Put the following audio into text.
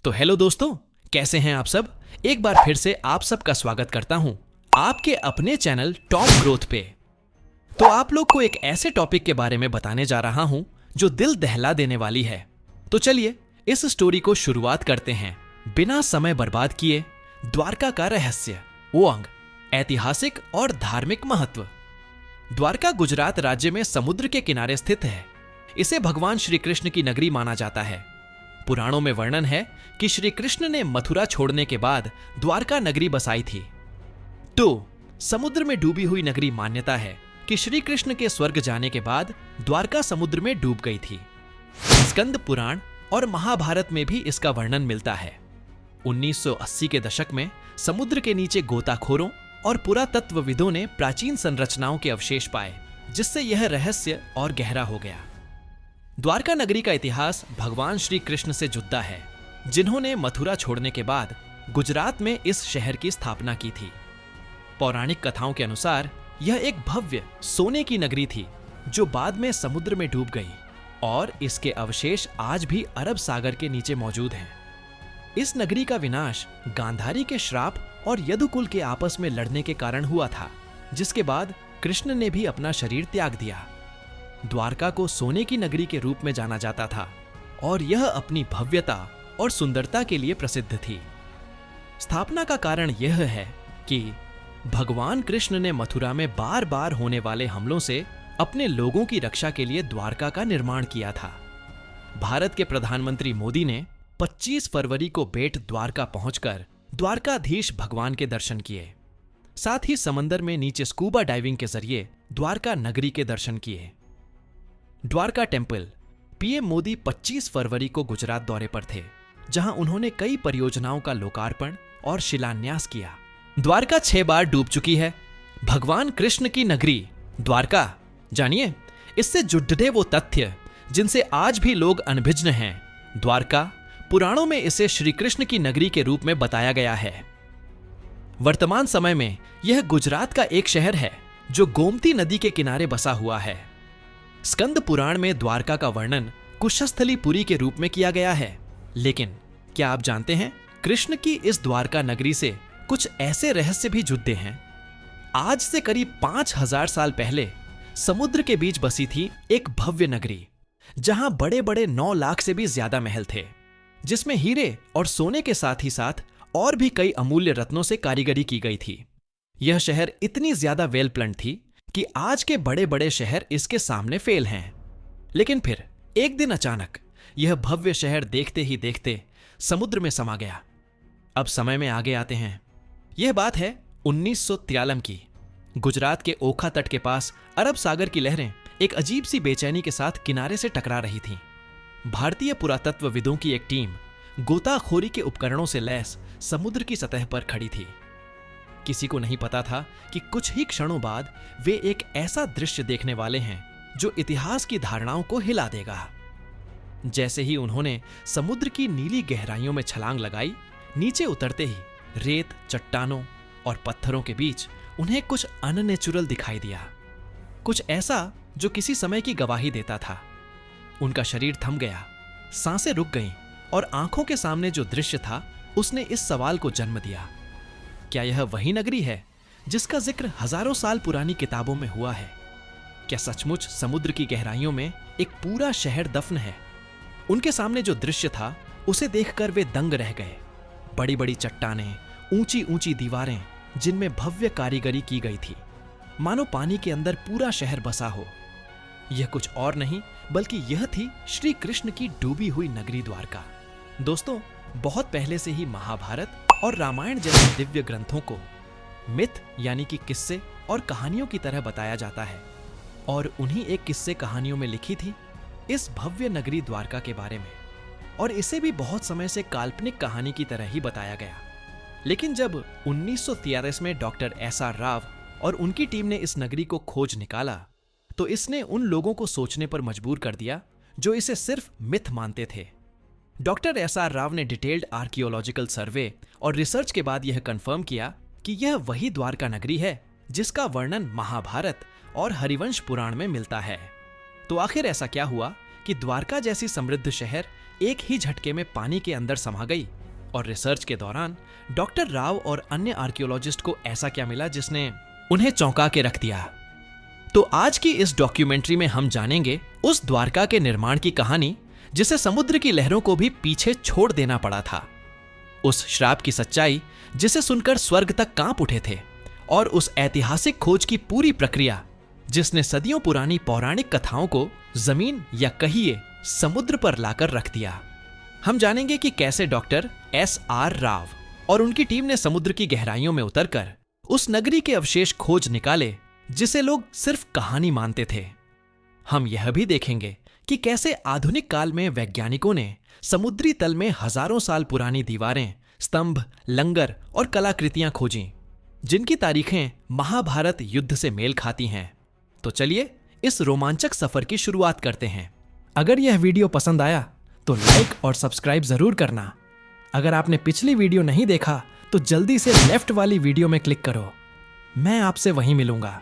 तो हेलो दोस्तों, कैसे हैं आप सब। एक बार फिर से आप सबका स्वागत करता हूं आपके अपने चैनल टॉप ग्रोथ पे। तो आप लोग को एक ऐसे टॉपिक के बारे में बताने जा रहा हूं जो दिल दहला देने वाली है। तो चलिए इस स्टोरी को शुरुआत करते हैं बिना समय बर्बाद किए। द्वारका का रहस्य, ओंग, ऐतिहासिक और धार्मिक महत्व। द्वारका गुजरात राज्य में समुद्र के किनारे स्थित है। इसे भगवान श्री कृष्ण की नगरी माना जाता है। पुराणों में वर्णन है कि श्री कृष्ण ने मथुरा छोड़ने के बाद द्वारका नगरी बसाई थी। तो समुद्र में डूबी हुई नगरी मान्यता है कि श्री कृष्ण के स्वर्ग जाने के बाद द्वारका समुद्र में डूब गई थी। स्कंद पुराण और महाभारत में भी इसका वर्णन मिलता है। 1980 के दशक में समुद्र के नीचे गोताखोरों और पुरातत्वविदों ने प्राचीन संरचनाओं के अवशेष पाए, जिससे यह रहस्य और गहरा हो गया। द्वारका नगरी का इतिहास भगवान श्री कृष्ण से जुड़ता है, जिन्होंने मथुरा छोड़ने के बाद गुजरात में इस शहर की स्थापना की थी। पौराणिक कथाओं के अनुसार यह एक भव्य सोने की नगरी थी जो बाद में समुद्र में डूब गई, और इसके अवशेष आज भी अरब सागर के नीचे मौजूद हैं। इस नगरी का विनाश गांधारी के श्राप और यदुकुल के आपस में लड़ने के कारण हुआ था, जिसके बाद कृष्ण ने भी अपना शरीर त्याग दिया। द्वारका को सोने की नगरी के रूप में जाना जाता था और यह अपनी भव्यता और सुंदरता के लिए प्रसिद्ध थी। स्थापना का कारण यह है कि भगवान कृष्ण ने मथुरा में बार बार होने वाले हमलों से अपने लोगों की रक्षा के लिए द्वारका का निर्माण किया था। भारत के प्रधानमंत्री मोदी ने 25 फरवरी को बेट द्वारका पहुंचकर द्वारकाधीश भगवान के दर्शन किए। साथ ही समंदर में नीचे स्कूबा डाइविंग के जरिए द्वारका नगरी के दर्शन किए। द्वारका टेम्पल। पीएम मोदी 25 फरवरी को गुजरात दौरे पर थे, जहां उन्होंने कई परियोजनाओं का लोकार्पण और शिलान्यास किया। द्वारका 6 बार डूब चुकी है। भगवान कृष्ण की नगरी द्वारका, जानिए इससे जुड़े वो तथ्य जिनसे आज भी लोग अनभिज्ञ हैं। द्वारका पुराणों में इसे श्री कृष्ण की नगरी के रूप में बताया गया है। वर्तमान समय में यह गुजरात का एक शहर है जो गोमती नदी के किनारे बसा हुआ है। स्कंद पुराण में द्वारका का वर्णन कुशस्थलीपुरी के रूप में किया गया है। लेकिन क्या आप जानते हैं, कृष्ण की इस द्वारका नगरी से कुछ ऐसे रहस्य भी जुड़ते हैं। आज से करीब 5000 साल पहले समुद्र के बीच बसी थी एक भव्य नगरी, जहां बड़े बड़े 9 लाख से भी ज्यादा महल थे, जिसमें हीरे और सोने के साथ ही साथ और भी कई अमूल्य रत्नों से कारीगरी की गई थी। यह शहर इतनी ज्यादा वेल प्लान्ड थी कि आज के बड़े बड़े शहर इसके सामने फेल हैं। लेकिन फिर एक दिन अचानक यह भव्य शहर देखते ही देखते समुद्र में समा गया। अब समय में आगे आते हैं। यह बात है 1993 की। गुजरात के ओखा तट के पास अरब सागर की लहरें एक अजीब सी बेचैनी के साथ किनारे से टकरा रही थीं। भारतीय पुरातत्वविदों की एक टीम गोताखोरी के उपकरणों से लैस समुद्र की सतह पर खड़ी थी। किसी को नहीं पता था कि कुछ ही क्षणों बाद वे एक ऐसा दृश्य देखने वाले हैं जो इतिहास की धारणाओं को हिला देगा। जैसे ही उन्होंने समुद्र की नीली गहराइयों में छलांग लगाई, नीचे उतरते ही रेत, चट्टानों और पत्थरों के बीच उन्हें कुछ अननेचुरल दिखाई दिया। कुछ ऐसा जो किसी समय की गवाही देता था। उनका शरीर थम गया, सांसें रुक गईं और आंखों के सामने जो दृश्य था उसने इस सवाल को जन्म दिया, क्या यह वही नगरी है जिसका जिक्र हजारों साल पुरानी किताबों में हुआ है? क्या सचमुच समुद्र की गहराइयों में एक पूरा शहर दफन है? उनके सामने जो दृश्य था उसे देखकर वे दंग रह गए। बड़ी बड़ी चट्टानें, ऊंची ऊंची दीवारें जिनमें भव्य कारीगरी की गई थी, मानो पानी के अंदर पूरा शहर बसा हो। यह कुछ और नहीं बल्कि यह थी श्री कृष्ण की डूबी हुई नगरी द्वारका। दोस्तों, बहुत पहले से ही महाभारत और रामायण जैसे दिव्य ग्रंथों को मिथ यानी कि किस्से और कहानियों की तरह बताया जाता है, और उन्हीं एक किस्से कहानियों में लिखी थी इस भव्य नगरी द्वारका के बारे में, और इसे भी बहुत समय से काल्पनिक कहानी की तरह ही बताया गया। लेकिन जब 1943 में डॉक्टर SR राव और उनकी टीम ने इस नगरी को खोज निकाला, तो इसने उन लोगों को सोचने पर मजबूर कर दिया जो इसे सिर्फ मिथ मानते थे। डॉक्टर SR राव ने डिटेल्ड आर्कियोलॉजिकल सर्वे और रिसर्च के बाद यह कंफर्म किया कि यह वही द्वारका नगरी है जिसका वर्णन महाभारत और हरिवंश पुराण में मिलता है। तो आखिर ऐसा क्या हुआ कि द्वारका जैसी समृद्ध शहर एक ही झटके में पानी के अंदर समा गई। और रिसर्च के दौरान डॉक्टर राव और अन्य आर्कियोलॉजिस्ट को ऐसा क्या मिला जिसने उन्हें चौंका के रख दिया। तो आज की इस डॉक्यूमेंट्री में हम जानेंगे उस द्वारका के निर्माण की कहानी जिसे समुद्र की लहरों को भी पीछे छोड़ देना पड़ा था, उस श्राप की सच्चाई जिसे सुनकर स्वर्ग तक कांप उठे थे, और उस ऐतिहासिक खोज की पूरी प्रक्रिया जिसने सदियों पुरानी पौराणिक कथाओं को जमीन या कहिए समुद्र पर लाकर रख दिया। हम जानेंगे कि कैसे डॉक्टर S.R. राव और उनकी टीम ने समुद्र की गहराइयों में उतरकर उस नगरी के अवशेष खोज निकाले जिसे लोग सिर्फ कहानी मानते थे। हम यह भी देखेंगे कि कैसे आधुनिक काल में वैज्ञानिकों ने समुद्री तल में हजारों साल पुरानी दीवारें, स्तंभ, लंगर और कलाकृतियां खोजी जिनकी तारीखें महाभारत युद्ध से मेल खाती हैं। तो चलिए इस रोमांचक सफर की शुरुआत करते हैं। अगर यह वीडियो पसंद आया तो लाइक और सब्सक्राइब जरूर करना। अगर आपने पिछली वीडियो नहीं देखा तो जल्दी से लेफ्ट वाली वीडियो में क्लिक करो। मैं आपसे वहीं मिलूंगा।